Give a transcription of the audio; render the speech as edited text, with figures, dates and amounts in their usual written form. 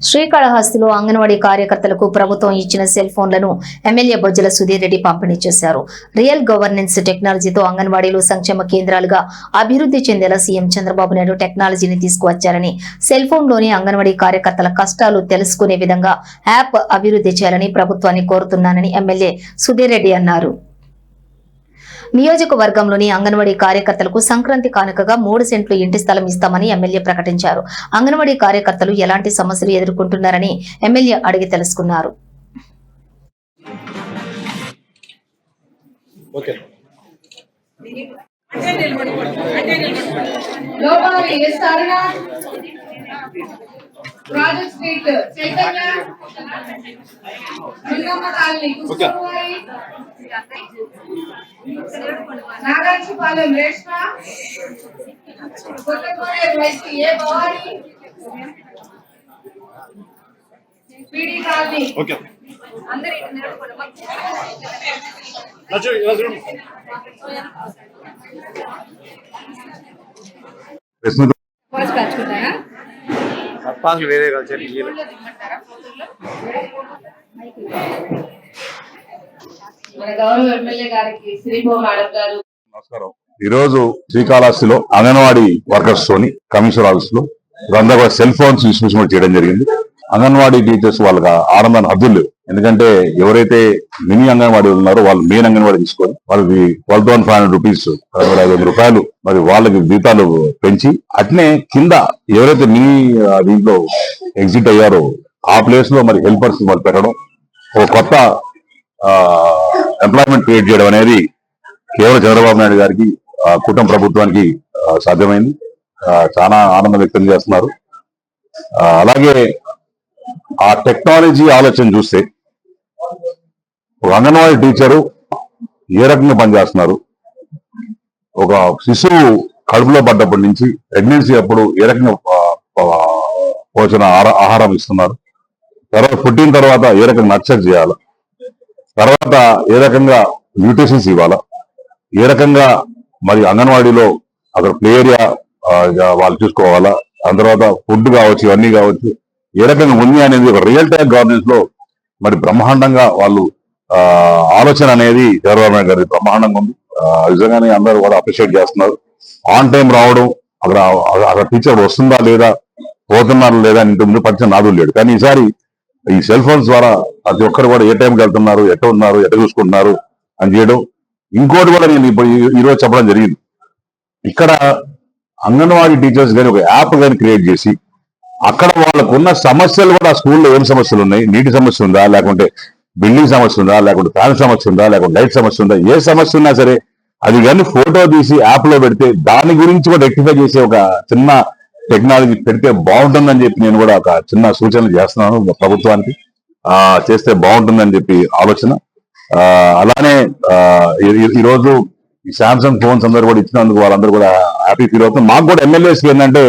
శ్రీకాళహస్తిలో అంగన్వాడీ కార్యకర్తలకు ప్రభుత్వం ఇచ్చిన సెల్ ఫోన్లను ఎమ్మెల్యే బొజ్జల సుధీర్ రెడ్డి పంపిణీ చేశారు. రియల్ గవర్నెన్స్ టెక్నాలజీతో అంగన్వాడీలు సంక్షేమ కేంద్రాలుగా అభివృద్ధి చెందేలా సీఎం చంద్రబాబు నాయుడు టెక్నాలజీని తీసుకువచ్చారని, సెల్ ఫోన్లోని అంగన్వాడీ కార్యకర్తల కష్టాలు తెలుసుకునే విధంగా యాప్ అభివృద్ధి చేయాలని ప్రభుత్వాన్ని కోరుతున్నానని ఎమ్మెల్యే సుధీర్ రెడ్డి అన్నారు. నియోజకవర్గంలోని అంగన్వాడీ కార్యకర్తలకు సంక్రాంతి కానుకగా 3 సెంట్లు ఇంటి స్థలం ఇస్తామని ఎమ్మెల్యే ప్రకటించారు. అంగన్వాడీ కార్యకర్తలు ఎలాంటి సమస్యలు ఎదుర్కొంటున్నారని ఎమ్మెల్యే అడిగి తెలుసుకున్నారు. Project street Chaitanya Lingamma colony Kusumavari Nagarjupalem Reshma Kothakota YC A Bhavani PD colony అందరూ ఇటు నిలబడుకోండి. వేరే నమస్కారం. ఈరోజు శ్రీకాళహస్తిలో అంగన్వాడీ వర్కర్స్ తోని కమిషనర్ ఆఫీస్ లో అందరూ సెల్ ఫోన్స్ డిస్ట్రిబ్యూషన్ చేయడం జరిగింది. అంగన్వాడీ టీచర్స్ వాళ్ళకి ఆనందాన్ని హద్దులు లేవు. ఎందుకంటే ఎవరైతే మినీ అంగన్వాడీ ఉన్నారో వాళ్ళు మెయిన్ అంగన్వాడీ తీసుకొని వాళ్ళకి 12,500 రూపీస్ 500 రూపాయలు మరి వాళ్ళకి జీతాలు పెంచి, అట్నే కింద ఎవరైతే మినీ దీంట్లో ఎగ్జిట్ అయ్యారో ఆ ప్లేస్ లో మరి హెల్పర్స్ వాళ్ళు పెట్టడం, ఒక కొత్త ఎంప్లాయ్మెంట్ క్రియేట్ చేయడం అనేది కేవలం చంద్రబాబు నాయుడు గారికి కుటుంబ ప్రభుత్వానికి సాధ్యమైంది. చాలా ఆనందం వ్యక్తం చేస్తున్నారు. అలాగే ఆ టెక్నాలజీ ఆలోచన చూస్తే ఒక అంగన్వాడీ టీచరు ఏ రకంగా పనిచేస్తున్నారు, ఒక శిశువు కడుపులో పడ్డప్పటి నుంచి ప్రెగ్నెన్సీ అప్పుడు ఏ రకంగా పోషణ ఆహారం ఇస్తున్నారు, తర్వాత పుట్టిన తర్వాత ఏ రకంగా నర్చర్ చేయాలి, తర్వాత ఏ రకంగా న్యూట్రిషన్స్ ఇవ్వాలా, ఏ రకంగా మరి అంగన్వాడీలో అక్కడ ప్లే ఏరియా వాళ్ళు చూసుకోవాలా, దాని తర్వాత ఫుడ్ కావచ్చు, ఇవన్నీ కావచ్చు, ఏ రకంగా ఉంది అనేది ఒక రియల్ టైం గవర్నెన్స్ లో మరి బ్రహ్మాండంగా వాళ్ళు ఆలోచన అనేది చంద్రబాబు నాయుడు గారి బ్రహ్మాండంగా ఉంది. నిజంగానే అందరూ కూడా అప్రిషియేట్ చేస్తున్నారు. ఆన్ టైం రావడం, అక్కడ టీచర్ వస్తుందా లేదా, పోతున్నారా లేదా అని ముందు పరిచయం నాదు లేడు. కానీ ఈసారి ఈ సెల్ ఫోన్స్ ద్వారా ప్రతి ఒక్కరు కూడా ఏ టైంకి వెళ్తున్నారు, ఎట్ట ఉన్నారు, ఎట్ట చూసుకుంటున్నారు అని చేయడం. ఇంకోటి కూడా నేను ఇప్పుడు ఈరోజు చెప్పడం జరిగింది. ఇక్కడ అంగన్వాడీ టీచర్స్ కానీ ఒక యాప్ కానీ క్రియేట్ చేసి అక్కడ వాళ్ళకు ఉన్న సమస్యలు కూడా స్కూల్లో ఏం సమస్యలు ఉన్నాయి, నీటి సమస్య ఉందా, లేకుంటే బిల్డింగ్ సమస్య ఉందా, లేకుంటే ఫ్యాన్ సమస్య ఉందా, లేకుంటే లైట్ సమస్య ఉందా, ఏ సమస్య ఉన్నా సరే అది కానీ ఫోటో తీసి యాప్ లో పెడితే దాని గురించి కూడా రెక్టిఫై చేసే ఒక చిన్న టెక్నాలజీ పెడితే బాగుంటుందని చెప్పి నేను కూడా ఒక చిన్న సూచనలు చేస్తున్నాను ప్రభుత్వానికి. చేస్తే బాగుంటుందని చెప్పి ఆలోచన. అలానే ఈరోజు ఈ శాంసంగ్ ఫోన్స్ అందరూ కూడా ఇచ్చినందుకు వాళ్ళందరూ కూడా హ్యాపీ ఫీల్ అవుతుంది. మాకు కూడా ఎమ్మెల్యేస్కి ఏంటంటే